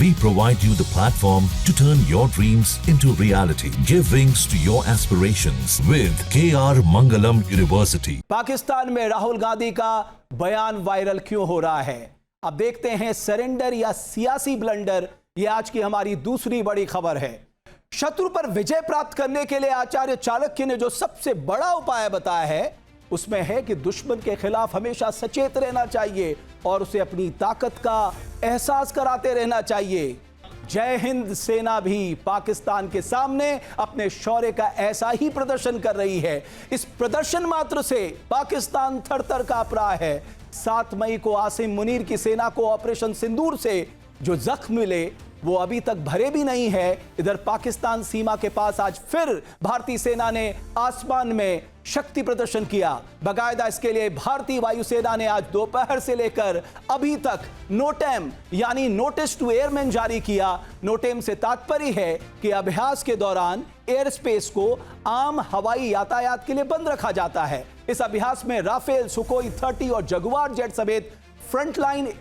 We provide you the platform to turn your dreams into reality. Give wings to your aspirations with KR Mangalam University. Pakistan में राहुल गांधी का बयान viral क्यों हो रहा है? अब देखते हैं सरेंडर या सियासी ब्लंडर। ये आज की हमारी दूसरी बड़ी खबर है। शत्रु पर विजय प्राप्त करने के लिए आचार्य चाणक्य ने जो सबसे बड़ा उपाय बताया है उसमें है कि दुश्मन के खिलाफ हमेशा सचेत रहना चाहिए और उसे अपनी ताकत का एहसास कराते रहना चाहिए। जय हिंद सेना भी पाकिस्तान के सामने अपने शौर्य का ऐसा ही प्रदर्शन कर रही है। इस प्रदर्शन मात्र से पाकिस्तान थर-थर कांप रहा है। 7 मई को आसिम मुनीर की सेना को ऑपरेशन सिंदूर से जो जख्म मिले वो अभी तक भरे भी नहीं है। इधर पाकिस्तान सीमा के पास आज फिर भारतीय सेना ने आसमान में शक्ति प्रदर्शन किया। बाकायदा इसके लिए भारतीय वायुसेना ने आज दोपहर से लेकर अभी तक नोटेम यानी नोटिस टू एयरमैन जारी किया। नोटेम से तात्पर्य है कि अभ्यास के दौरान एयर स्पेस को आम हवाई यातायात के लिए बंद रखा जाता है। इस अभ्यास में राफेल, सुखोई 30 और जगुआर जेट समेत फ्रंटलाइन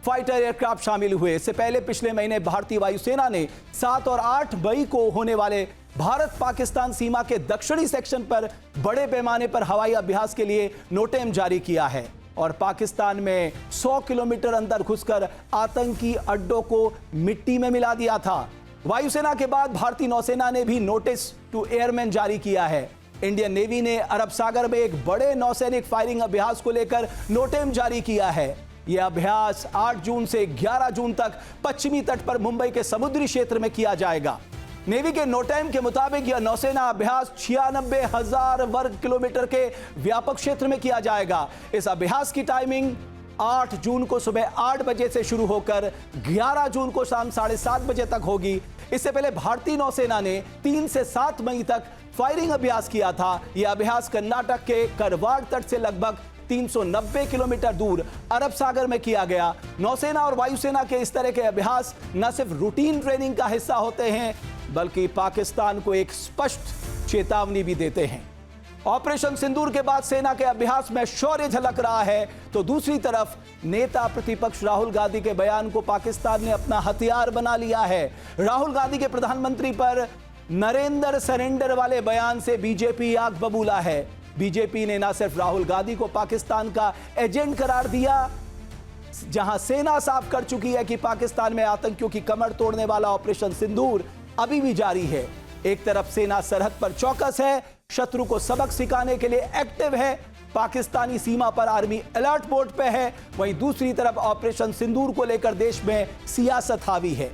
फाइटर एयरक्राफ्ट शामिल हुए। इससे पहले पिछले महीने भारतीय वायुसेना ने 7 और 8 मई को होने वाले भारत पाकिस्तान सीमा के दक्षिणी सेक्शन पर बड़े पैमाने पर हवाई अभ्यास के लिए नोटेम जारी किया है और पाकिस्तान में 100 किलोमीटर अंदर घुसकर आतंकी अड्डों को मिट्टी में मिला दिया था। वायुसेना के बाद भारतीय नौसेना ने भी नोटिस टू एयरमैन जारी किया है। इंडियन नेवी ने अरब सागर में एक बड़े नौसैनिक फायरिंग अभ्यास को लेकर नोटेम जारी किया है। यह अभ्यास 8 जून से 11 जून तक पश्चिमी तट पर मुंबई के समुद्री क्षेत्र में किया जाएगा। नेवी के नोटेम के मुताबिक यह नौसेना अभ्यास 96,000 वर्ग किलोमीटर के व्यापक क्षेत्र में किया जाएगा। इस अभ्यास की टाइमिंग 8 जून को सुबह 8 बजे से शुरू होकर 11 जून को शाम 7:30 बजे तक होगी। इससे पहले भारतीय नौसेना ने 3 से 7 मई तक फायरिंग अभ्यास किया था। यह अभ्यास कर्नाटक के करवाड़ तट से लगभग 390 किलोमीटर दूर अरब सागर में किया गया। नौसेना और वायुसेना के इस तरह के अभ्यास न सिर्फ रूटीन ट्रेनिंग का हिस्सा होते हैं बल्कि पाकिस्तान को एक स्पष्ट चेतावनी भी देते हैं। ऑपरेशन सिंदूर के बाद सेना के अभ्यास में शौर्य झलक रहा है तो दूसरी तरफ नेता प्रतिपक्ष राहुल गांधी के बयान को पाकिस्तान ने अपना हथियार बना लिया है। राहुल गांधी के प्रधानमंत्री पर नरेंद्र सरेंडर वाले बयान से बीजेपी आग बबूला है। बीजेपी ने न सिर्फ राहुल गांधी को पाकिस्तान का एजेंट करार दिया, जहां सेना साफ कर चुकी है कि पाकिस्तान में आतंकियों की कमर तोड़ने वाला ऑपरेशन सिंदूर अभी भी जारी है। एक तरफ सेना सरहद पर चौकस है, शत्रु को सबक सिखाने के लिए एक्टिव है, पाकिस्तानी सीमा पर आर्मी अलर्ट मोड पे है। वहीं दूसरी तरफ ऑपरेशन सिंदूर को लेकर देश में सियासत हावी है।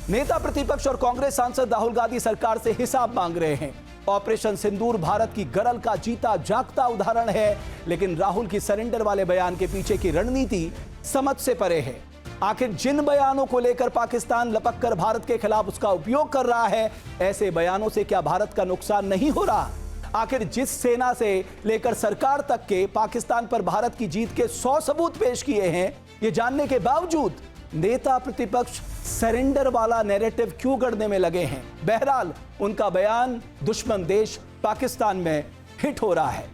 नेता प्रतिपक्ष और कांग्रेस सांसद राहुल गांधी सरकार से हिसाब मांग रहे हैं। ऑपरेशन सिंदूर भारत की गरल का जीता जागता उदाहरण है, लेकिन राहुल की सरेंडर वाले बयान के पीछे की रणनीति समझ से परे है। आखिर जिन बयानों को लेकर पाकिस्तान लपक कर भारत के खिलाफ उसका उपयोग कर रहा है, ऐसे बयानों से क्या भारत का नुकसान नहीं हो रहा? आखिर जिस सेना से लेकर सरकार तक के पाकिस्तान पर भारत की जीत के 100 सबूत पेश किए हैं, ये जानने के बावजूद नेता प्रतिपक्ष सरेंडर वाला नैरेटिव क्यों गढ़ने में लगे हैं? बहरहाल उनका बयान दुश्मन देश पाकिस्तान में हिट हो रहा है।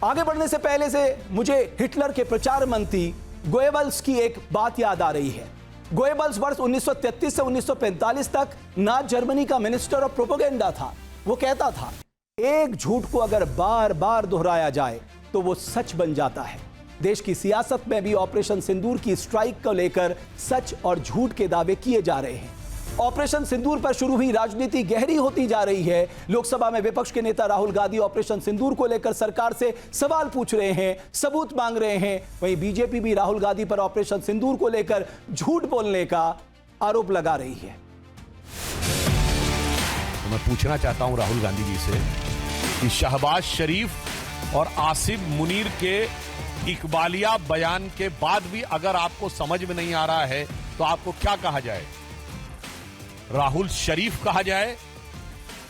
आगे बढ़ने से पहले से मुझे हिटलर के प्रचार मंत्री गोएबल्स की एक बात याद आ रही है। गोएबल्स वर्ष 1933 से 1945 तक नाज़ी जर्मनी का मिनिस्टर ऑफ प्रोपेगेंडा था। वो कहता था, एक झूठ को अगर बार बार दोहराया जाए तो वो सच बन जाता है। देश की सियासत में भी ऑपरेशन सिंदूर की स्ट्राइक को लेकर सच और झूठ के दावे किए जा रहे हैं। ऑपरेशन सिंदूर पर शुरू हुई राजनीति गहरी होती जा रही है। लोकसभा में विपक्ष के नेता राहुल गांधी ऑपरेशन सिंदूर को लेकर सरकार से सवाल पूछ रहे हैं, सबूत मांग रहे हैं। वहीं बीजेपी भी राहुल गांधी पर ऑपरेशन सिंदूर को लेकर झूठ बोलने का आरोप लगा रही है। तो मैं पूछना चाहता हूं राहुल गांधी जी से कि शहबाज शरीफ और आसिम मुनीर के इकबालिया बयान के बाद भी अगर आपको समझ में नहीं आ रहा है तो आपको क्या कहा जाए? राहुल शरीफ कहा जाए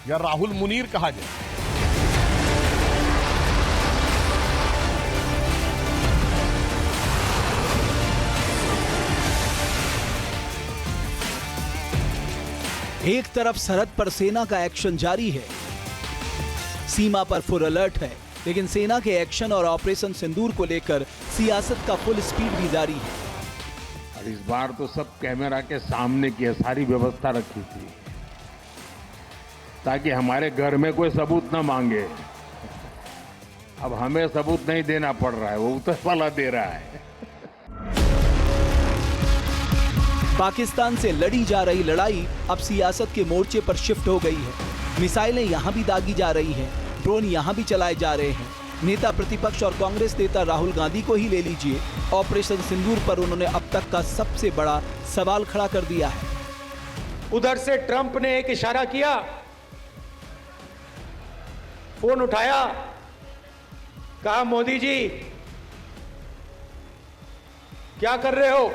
या राहुल मुनीर कहा जाए? एक तरफ सरहद पर सेना का एक्शन जारी है, सीमा पर फुल अलर्ट है, लेकिन सेना के एक्शन और ऑपरेशन सिंदूर को लेकर सियासत का फुल स्पीड भी जारी है। और इस बार तो सब कैमरा के सामने की सारी व्यवस्था रखी थी ताकि हमारे घर में कोई सबूत ना मांगे। अब हमें सबूत नहीं देना पड़ रहा है, वो उतर वाला दे रहा है। पाकिस्तान से लड़ी जा रही लड़ाई अब सियासत के मोर्चे पर शिफ्ट हो गई है। मिसाइलें यहां भी दागी जा रही हैं, ड्रोन यहां भी चलाए जा रहे हैं। नेता प्रतिपक्ष और कांग्रेस नेता राहुल गांधी को ही ले लीजिए, ऑपरेशन सिंदूर पर उन्होंने अब तक का सबसे बड़ा सवाल खड़ा कर दिया है। उधर से ट्रंप ने एक इशारा किया, फोन उठाया, कहा मोदी जी क्या कर रहे हो?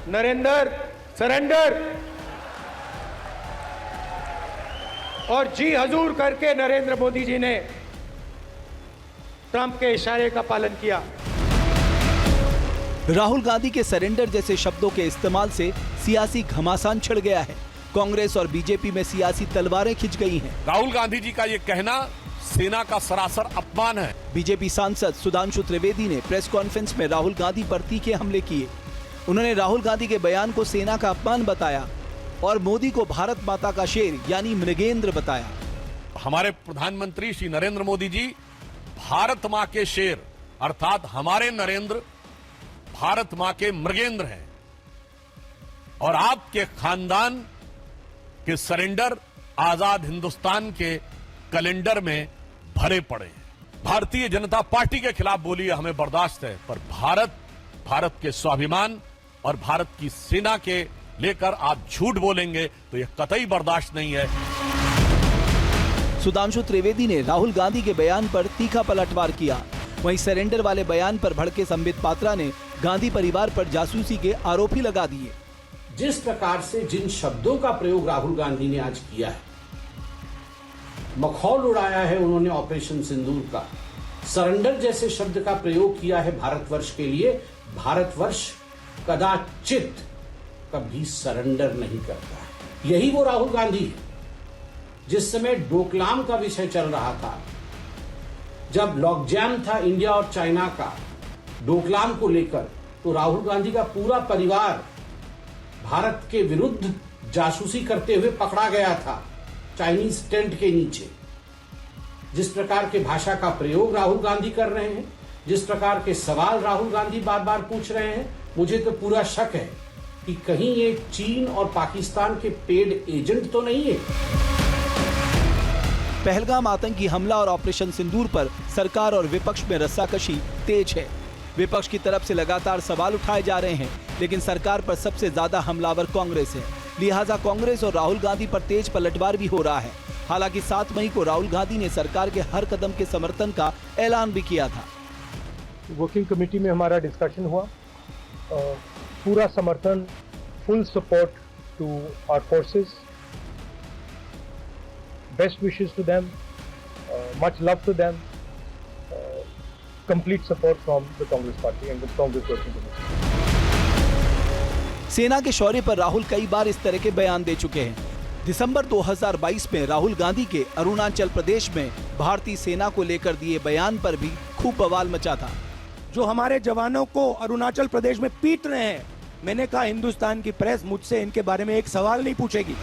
नरेंद्र सरेंडर, और जी हजूर करके नरेंद्र मोदी जी ने ट्रंप के इशारे का पालन किया। राहुल गांधी के सरेंडर जैसे शब्दों के इस्तेमाल से सियासी घमासान छिड़ गया है। कांग्रेस और बीजेपी में सियासी तलवारें खिंच गई हैं। राहुल गांधी जी का ये कहना सेना का सरासर अपमान है। बीजेपी सांसद सुधांशु त्रिवेदी ने प्रेस कॉन्फ्रेंस में राहुल गांधी पर तीखे हमले किए। उन्होंने राहुल गांधी के बयान को सेना का अपमान बताया और मोदी को भारत माता का शेर यानी मृगेंद्र बताया। हमारे प्रधानमंत्री श्री नरेंद्र मोदी जी भारत मां के शेर अर्थात हमारे नरेंद्र भारत मां के मृगेंद्र हैं और आपके खानदान के सरेंडर आजाद हिंदुस्तान के कैलेंडर में भरे पड़े हैं। भारतीय जनता पार्टी के खिलाफ बोलिए हमें बर्दाश्त है, पर भारत के स्वाभिमान और भारत की सेना के लेकर आप झूठ बोलेंगे तो यह कतई बर्दाश्त नहीं है। सुधांशु त्रिवेदी ने राहुल गांधी के बयान पर तीखा पलटवार किया। वहीं सरेंडर वाले बयान पर भड़के संबित पात्रा ने गांधी परिवार पर जासूसी के आरोप ही लगा दिए। जिस प्रकार से जिन शब्दों का प्रयोग राहुल गांधी ने आज किया है, मखौल उड़ाया है उन्होंने ऑपरेशन सिंदूर का, सरेंडर जैसे शब्द का प्रयोग किया है भारतवर्ष के लिए। भारतवर्ष कदाचित कभी सरेंडर नहीं करता है। यही वो राहुल गांधी है। जिस समय डोकलाम का विषय चल रहा था, जब लॉकजैम था इंडिया और चाइना का डोकलाम को लेकर, तो राहुल गांधी का पूरा परिवार भारत के विरुद्ध जासूसी करते हुए पकड़ा गया था चाइनीज टेंट के नीचे। जिस प्रकार के भाषा का प्रयोग राहुल गांधी कर रहे हैं, जिस प्रकार के सवाल राहुल गांधी बार बार पूछ रहे हैं, मुझे तो पूरा शक है कि कहीं ये चीन और पाकिस्तान के पेड एजेंट तो नहीं है। पहलगाम आतंकी हमला और ऑपरेशन सिंदूर पर सरकार और विपक्ष में रस्साकशी तेज है। विपक्ष की तरफ से लगातार सवाल उठाए जा रहे हैं, लेकिन सरकार पर सबसे ज्यादा हमलावर कांग्रेस है। लिहाजा कांग्रेस और राहुल गांधी पर तेज पलटवार भी हो रहा है। हालांकि 7 मई को राहुल गांधी ने सरकार के हर कदम के समर्थन का ऐलान भी किया था। वर्किंग कमेटी में हमारा डिस्कशन हुआ, पूरा समर्थन, full support to our forces, best wishes to them, much love to them, complete support from the Congress party and the Congress working committee. सेना के शौर्य पर राहुल कई बार इस तरह के बयान दे चुके हैं। दिसंबर 2022 में राहुल गांधी के अरुणाचल प्रदेश में भारतीय सेना को लेकर दिए बयान पर भी खूब बवाल मचा था। जो हमारे जवानों को अरुणाचल प्रदेश में पीट रहे हैं, मैंने कहा हिंदुस्तान की प्रेस मुझसे इनके बारे में एक सवाल नहीं पूछेगी।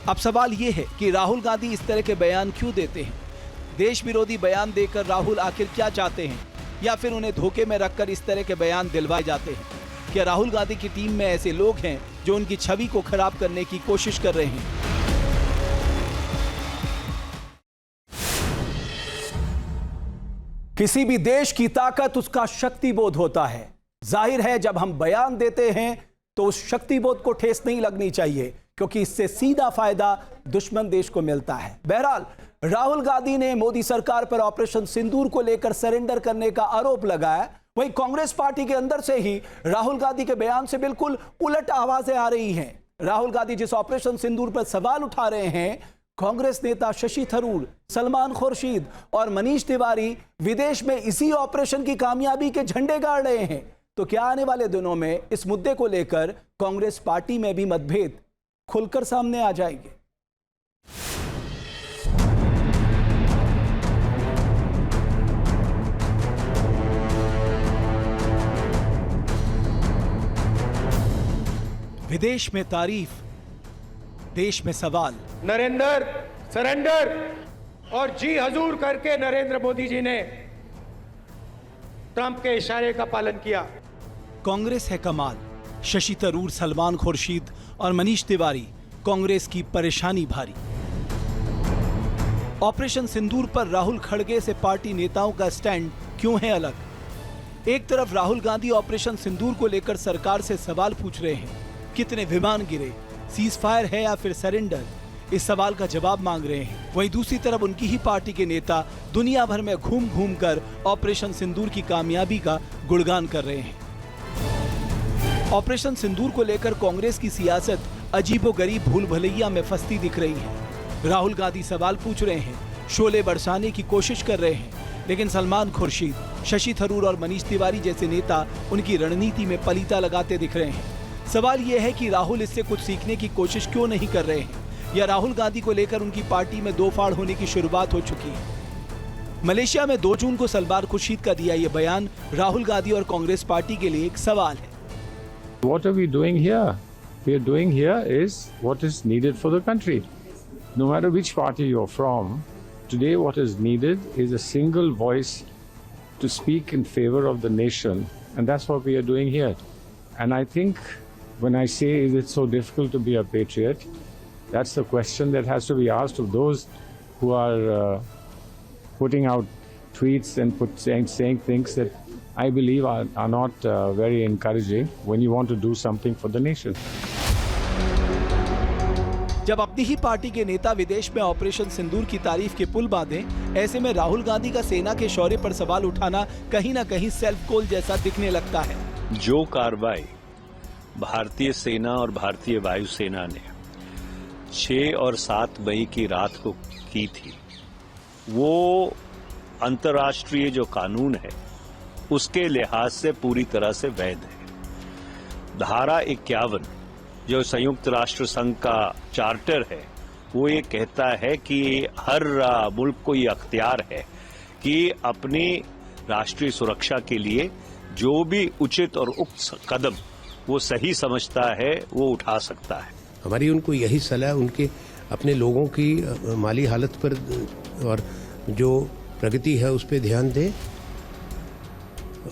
अब सवाल ये है कि राहुल गांधी इस तरह के बयान क्यों देते हैं? देश विरोधी बयान देकर राहुल आखिर क्या चाहते हैं, या फिर उन्हें धोखे में रखकर इस तरह के बयान दिलवाए जाते हैं? क्या राहुल गांधी की टीम में ऐसे लोग हैं जो उनकी छवि को खराब करने की कोशिश कर रहे हैं? किसी भी देश की ताकत उसका शक्तिबोध होता है। जाहिर है जब हम बयान देते हैं तो उस शक्तिबोध को ठेस नहीं लगनी चाहिए, क्योंकि इससे सीधा फायदा दुश्मन देश को मिलता है। बहरहाल राहुल गांधी ने मोदी सरकार पर ऑपरेशन सिंदूर को लेकर सरेंडर करने का आरोप लगाया। वहीं कांग्रेस पार्टी के अंदर से ही राहुल गांधी के बयान से बिल्कुल उलट आवाजें आ रही हैं। राहुल गांधी जिस ऑपरेशन सिंदूर पर सवाल उठा रहे हैं, कांग्रेस नेता शशि थरूर, सलमान खुर्शीद और मनीष तिवारी विदेश में इसी ऑपरेशन की कामयाबी के झंडे गाड़ रहे हैं। तो क्या आने वाले दिनों में इस मुद्दे को लेकर कांग्रेस पार्टी में भी मतभेद खुलकर सामने आ जाएंगे? विदेश में तारीफ, देश में सवाल। नरेंद्र सरेंडर और जी हजूर करके नरेंद्र मोदी जी ने ट्रंप के इशारे का पालन किया। कांग्रेस है कमाल, शशि थरूर, सलमान खुर्शीद और मनीष तिवारी, कांग्रेस की परेशानी भारी। ऑपरेशन सिंदूर पर राहुल खड़गे से पार्टी नेताओं का स्टैंड क्यों है अलग? एक तरफ राहुल गांधी ऑपरेशन सिंदूर को लेकर सरकार से सवाल पूछ रहे हैं, कितने विमान गिरे, सीज फायर है या फिर सरेंडर, इस सवाल का जवाब मांग रहे हैं। वहीं दूसरी तरफ उनकी ही पार्टी के नेता दुनिया भर में घूम घूम कर ऑपरेशन सिंदूर की कामयाबी का गुणगान कर रहे हैं। ऑपरेशन सिंदूर को लेकर कांग्रेस की सियासत अजीबोगरीब भूल भुलैया में फंसती दिख रही है। राहुल गांधी सवाल पूछ रहे हैं, शोले बरसाने की कोशिश कर रहे हैं, लेकिन सलमान खुर्शीद, शशि थरूर और मनीष तिवारी जैसे नेता उनकी रणनीति में पलीता लगाते दिख रहे हैं। सवाल यह है कि राहुल इससे कुछ सीखने की कोशिश क्यों नहीं कर रहे हैं, या राहुल गांधी को लेकर उनकी पार्टी में दो फाड़ होने की शुरुआत हो चुकी है। मलेशिया में 2 जून को सलमान खुर्शीद का दिया यह बयान राहुल गांधी और कांग्रेस पार्टी के लिए एक सवाल है। What are we doing here? We are doing here is what is needed for the country. No matter which party you're from, today what is needed is a single voice to speak in favor of the nation, and that's what we are doing here. And I think when I say is it so difficult to be a patriot, that's the question that has to be asked of those who are putting out tweets and saying things that I believe are not very encouraging when you want to do something for the nation. जब अपनी ही party के नेता विदेश में operation सिंदूर की तारीफ के पुल बांधे, ऐसे में राहुल गांधी का सेना के शौर्य पर सवाल उठाना कहीं ना कहीं सेल्फ गोल जैसा दिखने लगता है। जो कार्रवाई भारतीय सेना और भारतीय वायुसेना ने 6 और 7 मई की रात को की थी, वो अंतर्राष्ट्रीय जो कानून है उसके लिहाज से पूरी तरह से वैध है। धारा 51 जो संयुक्त राष्ट्र संघ का चार्टर है, वो ये कहता है कि हर मुल्क को ये अख्तियार है कि अपनी राष्ट्रीय सुरक्षा के लिए जो भी उचित और उक्त कदम वो सही समझता है वो उठा सकता है। हमारी उनको यही सलाह, उनके अपने लोगों की माली हालत पर और जो प्रगति है उस पर ध्यान दें।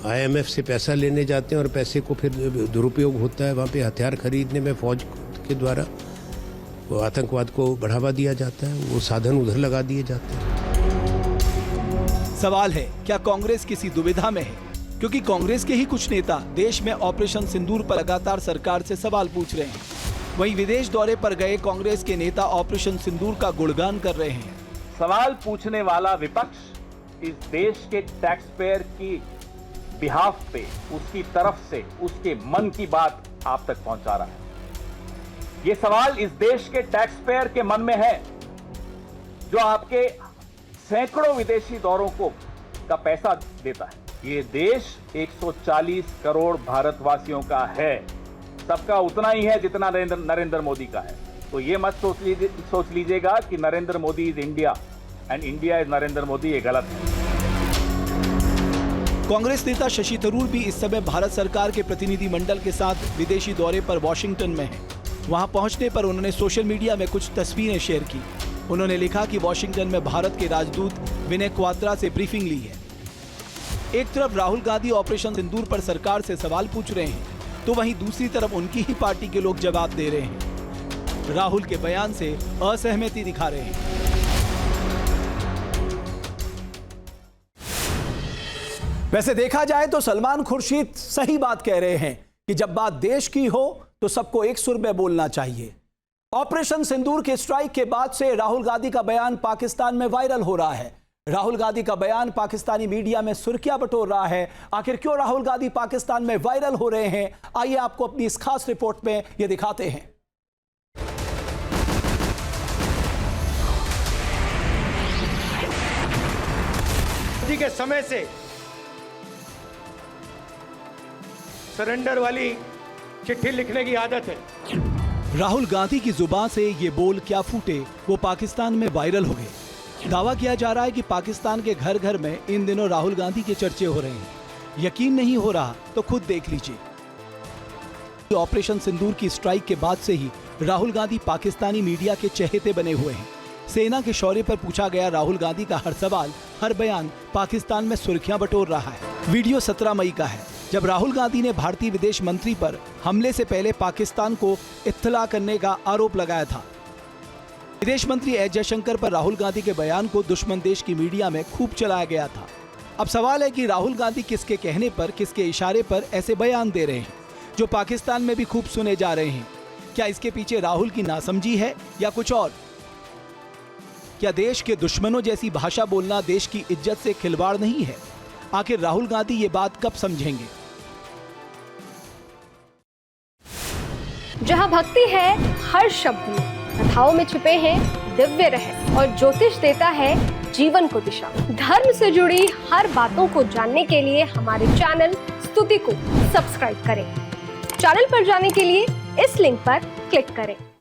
IMF से पैसा लेने जाते हैं और पैसे को फिर दुरुपयोग होता है, वहाँ पे हथियार खरीदने में फौज के द्वारा वो आतंकवाद को बढ़ावा दिया जाता है, वो साधन उधर लगा दिए जाते हैं। सवाल है, क्या कांग्रेस किसी दुविधा में है? क्योंकि कांग्रेस के ही कुछ नेता देश में ऑपरेशन सिंदूर पर लगातार सरकार से सवाल पूछ रहे हैं। वहीं विदेश दौरे पर गए कांग्रेस के नेता ऑपरेशन सिंदूर का गुणगान कर रहे हैं। सवाल पूछने वाला विपक्ष इस देश के टैक्स पेयर की बिहाफ पे उसकी तरफ से उसके मन की बात आप तक पहुंचा रहा है। ये सवाल इस देश के टैक्स पेयर के मन में है जो आपके सैकड़ों विदेशी दौरों का पैसा देता है। ये देश 140 करोड़ भारतवासियों का है, सबका उतना ही है जितना नरेंद्र मोदी का है। तो ये मत सोच लीजिएगा कि Narendra Modi is India and India is Narendra Modi, ये गलत है। कांग्रेस नेता शशि थरूर भी इस समय भारत सरकार के प्रतिनिधि मंडल के साथ विदेशी दौरे पर वॉशिंगटन में हैं। वहां पहुंचने पर उन्होंने सोशल मीडिया में कुछ तस्वीरें शेयर की। उन्होंने लिखा कि वॉशिंगटन में भारत के राजदूत विनय क्वात्रा से ब्रीफिंग ली है। एक तरफ राहुल गांधी ऑपरेशन सिंदूर पर सरकार से सवाल पूछ रहे हैं, तो वहीं दूसरी तरफ उनकी ही पार्टी के लोग जवाब दे रहे हैं। राहुल के बयान से असहमति दिखा रहे हैं। वैसे देखा जाए तो सलमान खुर्शीद सही बात कह रहे हैं कि जब बात देश की हो तो सबको एक सुर में बोलना चाहिए। ऑपरेशन सिंदूर के स्ट्राइक के बाद से राहुल गांधी का बयान पाकिस्तान में वायरल हो रहा है। राहुल गांधी का बयान पाकिस्तानी मीडिया में सुर्खियां बटोर रहा है। आखिर क्यों राहुल गांधी पाकिस्तान में वायरल हो रहे हैं, आइए आपको अपनी इस खास रिपोर्ट में यह दिखाते हैं। के समय से सरेंडर वाली चिट्ठी लिखने की आदत है। राहुल गांधी की जुबान से ये बोल क्या फूटे, वो पाकिस्तान में वायरल हो गए। दावा किया जा रहा है कि पाकिस्तान के घर घर में इन दिनों राहुल गांधी के चर्चे हो रहे हैं। यकीन नहीं हो रहा तो खुद देख लीजिए। ऑपरेशन सिंदूर की स्ट्राइक के बाद से ही राहुल गांधी पाकिस्तानी मीडिया के चहेते बने हुए हैं। सेना के शौर्य पर पूछा गया राहुल गांधी का हर सवाल, हर बयान पाकिस्तान में सुर्खियां बटोर रहा है। वीडियो 17 मई का है, जब राहुल गांधी ने भारतीय विदेश मंत्री पर हमले से पहले पाकिस्तान को इत्तला करने का आरोप लगाया था। विदेश मंत्री एस जयशंकर पर राहुल गांधी के बयान को दुश्मन देश की मीडिया में खूब चलाया गया था। अब सवाल है कि राहुल गांधी किसके कहने पर, किसके इशारे पर ऐसे बयान दे रहे हैं जो पाकिस्तान में भी खूब सुने जा रहे हैं। क्या इसके पीछे राहुल की नासमझी है या कुछ और? क्या देश के दुश्मनों जैसी भाषा बोलना देश की इज्जत से खिलवाड़ नहीं है? आखिर राहुल गांधी ये बात कब समझेंगे? जहां भक्ति है हर शब्द में, कथाओं में छुपे हैं दिव्य रहस्य और ज्योतिष देता है जीवन को दिशा। धर्म से जुड़ी हर बातों को जानने के लिए हमारे चैनल स्तुति को सब्सक्राइब करें। चैनल पर जाने के लिए इस लिंक पर क्लिक करें।